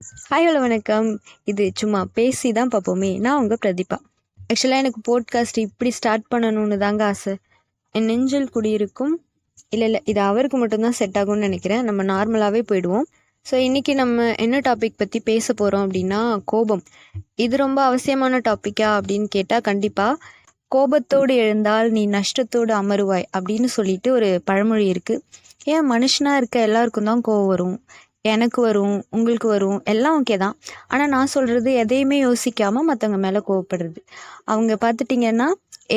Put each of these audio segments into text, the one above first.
Hi hello வணக்கம். இது சும்மா பேசி தான் பார்ப்போமே. நான் உங்கள் பிரதீபா. ஆக்சுவலாக எனக்கு போட்காஸ்ட் இப்படி ஸ்டார்ட் பண்ணணும்னு தாங்க ஆசை. என் நெஞ்சில் குடியிருக்கும் இல்லை இது அவருக்கு மட்டும்தான் செட் ஆகும்னு நினைக்கிறேன். நம்ம நார்மலாகவே போயிடுவோம். ஸோ இன்றைக்கி நம்ம என்ன டாபிக் பற்றி பேச போகிறோம் அப்படின்னா கோபம். இது ரொம்ப அவசியமான டாப்பிக்கா அப்படின்னு கேட்டால் கண்டிப்பாக. கோபத்தோடு எழுந்தால் நீ நஷ்டத்தோடு அமருவாய் அப்படின்னு சொல்லிட்டு ஒரு பழமொழி இருக்குது. ஏன் மனுஷனாக இருக்க எல்லாருக்கும் தான் கோவம் வரும். எனக்கு வரும், உங்களுக்கு வரும், எல்லாம் ஓகே தான். ஆனால் நான் சொல்கிறது எதையுமே யோசிக்காமல் மற்றவங்க மேலே கோவப்படுறது. அவங்க பார்த்துட்டிங்கன்னா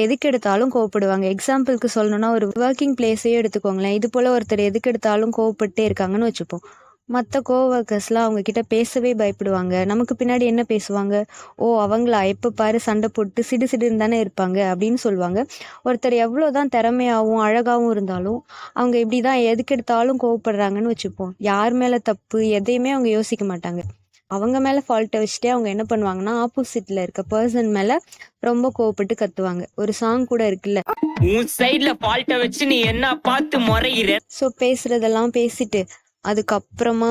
எதுக்கு எடுத்தாலும் கோவப்படுவாங்க. எக்ஸாம்பிளுக்கு சொல்லணுன்னா ஒரு ஒர்க்கிங் பிளேஸையே எடுத்துக்கோங்களேன். இது போல் ஒருத்தர் எதுக்கு எடுத்தாலும் கோவப்பட்டே இருக்காங்கன்னு வச்சுப்போம். மற்ற கோவர்க்கர்ஸ்லாம் அவங்கக்கிட்ட பேசவே பயப்படுவாங்க. நமக்கு பின்னாடி என்ன பேசுவாங்க, ஓ அவங்களா எப்போ பாரு சண்டை போட்டு சிடு சிடுன்னு தானே இருப்பாங்க அப்படின்னு சொல்லுவாங்க. ஒருத்தர் எவ்வளோ தான் திறமையாகவும் அழகாகவும் இருந்தாலும் அவங்க இப்படி தான் எதுக்கு எடுத்தாலும் கோவப்படுறாங்கன்னு வச்சுப்போம். யார் மேலே தப்பு எதையுமே அவங்க யோசிக்க மாட்டாங்க. அவங்க மேலே ஃபால்ட்டை வச்சுட்டே அவங்க என்ன பண்ணுவாங்கன்னா ஆப்போசிட்டில் இருக்க பர்சன் மேலே ரொம்ப கோவப்பட்டு கத்துவாங்க. ஒரு சாங் கூட இருக்குல்ல, உன் சைடுல ஃபால்ட்டை வச்சு நீ என்ன பார்த்து முறையிற. ஸோ பேசுறதெல்லாம் பேசிட்டு அதுக்கப்புறமா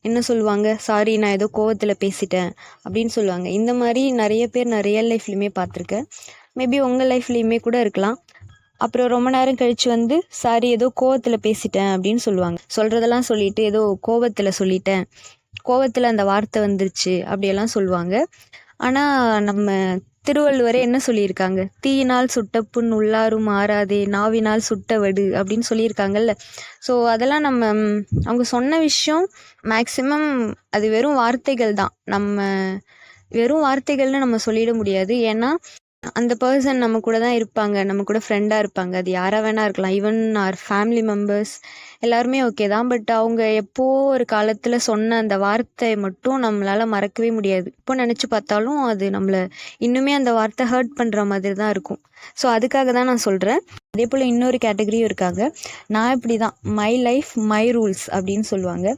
என்ன சொல்லுவாங்க, சாரி நான் ஏதோ கோவத்தில் பேசிட்டேன் அப்படின்னு சொல்லுவாங்க. இந்த மாதிரி நிறைய பேர் நான் ரியல் லைஃப்லையுமே பார்த்துருக்கேன். மேபி உங்கள் லைஃப்லேயுமே கூட இருக்கலாம். அப்புறம் ரொம்ப நேரம் கழித்து சாரி ஏதோ கோவத்தில் பேசிட்டேன் அப்படின்னு சொல்லுவாங்க. சொல்கிறதெல்லாம் சொல்லிட்டு ஏதோ கோவத்தில் சொல்லிட்டேன், கோவத்தில் அந்த வார்த்தை வந்துருச்சு அப்படியெல்லாம் சொல்லுவாங்க. ஆனால் நம்ம திருவள்ளுவரே என்ன சொல்லியிருக்காங்க, தீயினால் சுட்ட புண் உள்ளாரும் மாறாதே நாவினால் சுட்ட வடு அப்படின்னு சொல்லியிருக்காங்கல்ல. ஸோ அதெல்லாம் அவங்க சொன்ன விஷயம் மேக்சிமம் அது வெறும் வார்த்தைகள் தான். நம்ம வெறும் வார்த்தைகள்னு நம்ம சொல்லிட முடியாது. ஏன்னா அந்த பர்சன் நம்ம கூட தான் இருப்பாங்க, நம்ம கூட ஃப்ரெண்டாக இருப்பாங்க. அது யாராக வேணா இருக்கலாம், ஈவன் ஆர் ஃபேமிலி மெம்பர்ஸ் எல்லாருமே ஓகே தான். பட் அவங்க எப்போ ஒரு காலத்தில் சொன்ன அந்த வார்த்தை மட்டும் நம்மளால் மறக்கவே முடியாது. இப்போ நினச்சி பார்த்தாலும் அது நம்மளை இன்னுமே அந்த வார்த்தை ஹர்ட் பண்ணுற மாதிரி தான் இருக்கும். ஸோ அதுக்காக தான் நான் சொல்கிறேன். அதே போல் இன்னொரு கேட்டகரியும் இருக்காங்க. நான் இப்படி தான், மை லைஃப் மை ரூல்ஸ் அப்படின்னு சொல்லுவாங்க.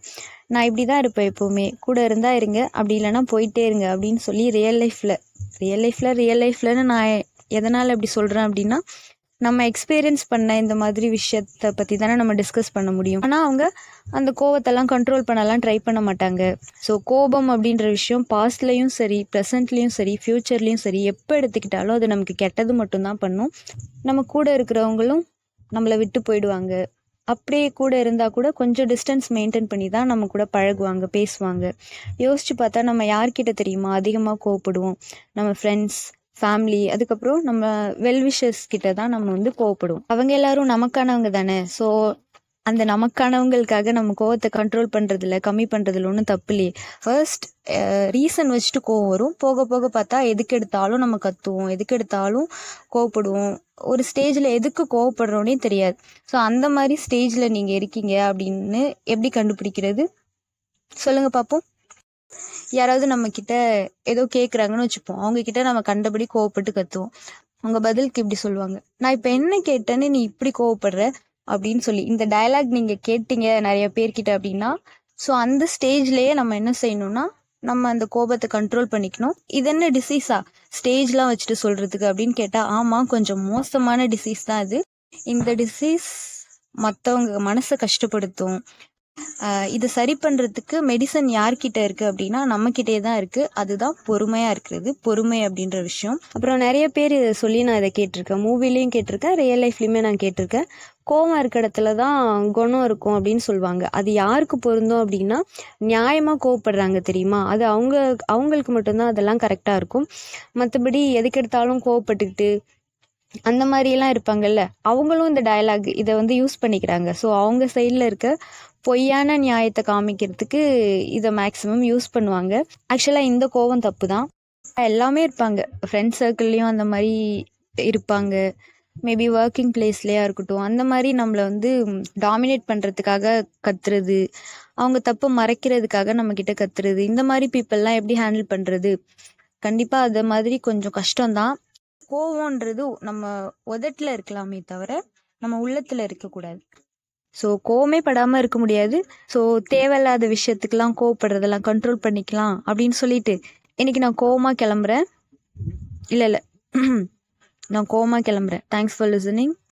நான் இப்படி தான் இருப்பேன், எப்போவுமே கூட இருந்தால் இருங்க, அப்படி இல்லைன்னா போயிட்டே இருங்க அப்படின்னு சொல்லி ரியல் லைஃப்லன்னு நான் எதனால் இப்படி சொல்கிறேன் அப்படின்னா, நம்ம எக்ஸ்பீரியன்ஸ் பண்ண இந்த மாதிரி விஷயத்தை பற்றி தானே நம்ம டிஸ்கஸ் பண்ண முடியும். ஆனால் அவங்க அந்த கோவத்தெல்லாம் கண்ட்ரோல் பண்ணலாம் ட்ரை பண்ண மாட்டாங்க. ஸோ கோபம் அப்படின்ற விஷயம் பாஸ்ட்லேயும் சரி, ப்ரெசண்ட்லேயும் சரி, ஃப்யூச்சர்லேயும் சரி, எப்போ எடுத்துக்கிட்டாலும் அது நமக்கு கெட்டது மட்டும்தான் பண்ணும். நம்ம கூட இருக்கிறவங்களும் நம்மளை விட்டு போயிடுவாங்க. அப்படியே கூட இருந்தால் கூட கொஞ்சம் டிஸ்டன்ஸ் மெயின்டைன் பண்ணி தான் நம்ம கூட பழகுவாங்க, பேசுவாங்க. யோசிச்சு பார்த்தா நம்ம யார்கிட்ட தெரியுமா அதிகமாக கோவப்படுவோம்? நம்ம ஃப்ரெண்ட்ஸ், ஃபேமிலி, அதுக்கப்புறம் நம்ம வெல்விஷர்ஸ் கிட்ட தான் நம்ம கோவப்படுவோம். அவங்க எல்லாரும் நமக்கானவங்க தானே. ஸோ அந்த நமக்கானவங்களுக்காக நம்ம கோவத்தை கண்ட்ரோல் பண்ணுறதில்ல, கம்மி பண்ணுறதுல ஒன்றும் தப்பு இல்லையே. ஃபர்ஸ்ட் ரீசன் வச்சுட்டு கோவம் வரும். போக போக பார்த்தா எதுக்கு எடுத்தாலும் நம்ம கத்துவோம், எதுக்கு எடுத்தாலும் கோவப்படுவோம். ஒரு ஸ்டேஜில் எதுக்கு கோவப்படுறோன்னே தெரியாது. ஸோ அந்த மாதிரி ஸ்டேஜில் நீங்கள் இருக்கீங்க அப்படின்னு எப்படி கண்டுபிடிக்கிறது சொல்லுங்கள் பார்ப்போம். யாராவது நம்மக்கிட்ட ஏதோ கேட்குறாங்கன்னு வச்சுப்போம், அவங்கக்கிட்ட நம்ம கண்டபடி கோவப்பட்டு கத்துவோம். அவங்க பதிலுக்கு இப்படி சொல்லுவாங்க, நான் இப்போ என்ன கேட்டேன்னு நீ இப்படி கோவப்படுற அப்படின்னு சொல்லி. இந்த டயலாக் நீங்கள் கேட்டீங்க நிறைய பேர்கிட்ட அப்படின்னா, ஸோ அந்த ஸ்டேஜ்லேயே நம்ம என்ன செய்யணும்னா, நம்ம அந்த கோபத்தை கண்ட்ரோல் பண்ணிக்கணும். இது என்ன டிசீஸா ஸ்டேஜ்லாம் வச்சுட்டு சொல்கிறதுக்கு அப்படின்னு கேட்டால், ஆமாம், கொஞ்சம் மோசமான டிசீஸ் தான் இது. இந்த டிசீஸ் மற்றவங்க மனசை கஷ்டப்படுத்தும். இதை சரி பண்ணுறதுக்கு மெடிசன் யார்கிட்ட இருக்குது அப்படின்னா நம்மக்கிட்டே தான் இருக்குது. அதுதான் பொறுமையாக இருக்கிறது, பொறுமை அப்படின்ற விஷயம். அப்புறம் நிறைய பேர் இதை சொல்லி நான் இதை கேட்டிருக்கேன், மூவிலையும் கேட்டிருக்கேன், ரியல் லைஃப்லையுமே நான் கேட்டிருக்கேன். கோவம் இருக்கிற இடத்துல தான் குணம் இருக்கும் அப்படின்னு சொல்லுவாங்க. அது யாருக்கு பொருந்தும் அப்படின்னா, நியாயமாக கோவப்படுறாங்க தெரியுமா, அது அவங்களுக்கு மட்டும்தான் அதெல்லாம் கரெக்டாக இருக்கும். மற்றபடி எதுக்கு எடுத்தாலும் கோவப்பட்டுக்கிட்டு அந்த மாதிரிலாம் இருப்பாங்கல்ல, அவங்களும் இந்த டயலாக் இதை யூஸ் பண்ணிக்கிறாங்க. ஸோ அவங்க சைடில் இருக்க பொய்யான நியாயத்தை காமிக்கிறதுக்கு இதை மேக்ஸிமம் யூஸ் பண்ணுவாங்க. ஆக்சுவலாக இந்த கோவம் தப்பு தான். எல்லாமே இருப்பாங்க, ஃப்ரெண்ட்ஸ் சர்க்கிள்லேயும் அந்த மாதிரி இருப்பாங்க. மேபி ஒர்க்கிங் பிளேஸ்லேயா இருக்கட்டும், அந்த மாதிரி நம்மளை டாமினேட் பண்ணுறதுக்காக கத்துறது, அவங்க தப்பு மறைக்கிறதுக்காக நம்மக்கிட்ட கத்துறது. இந்த மாதிரி பீப்புளெலாம் எப்படி ஹேண்டில் பண்ணுறது? கண்டிப்பாக அது மாதிரி கொஞ்சம் கஷ்டம்தான். கோவம்ன்றது நம்ம உதட்டில் இருக்கலாமே தவிர நம்ம உள்ளத்தில் இருக்கக்கூடாது. ஸோ கோவமே படாமல் இருக்க முடியாது. ஸோ தேவையில்லாத விஷயத்துக்கெல்லாம் கோவப்படுறதெல்லாம் கண்ட்ரோல் பண்ணிக்கலாம் அப்படின்னு சொல்லிட்டு இன்னைக்கு நான் கோவமாக கிளம்புறேன். இல்லை நான் கோவமாக கிளம்புறேன். Thanks for listening.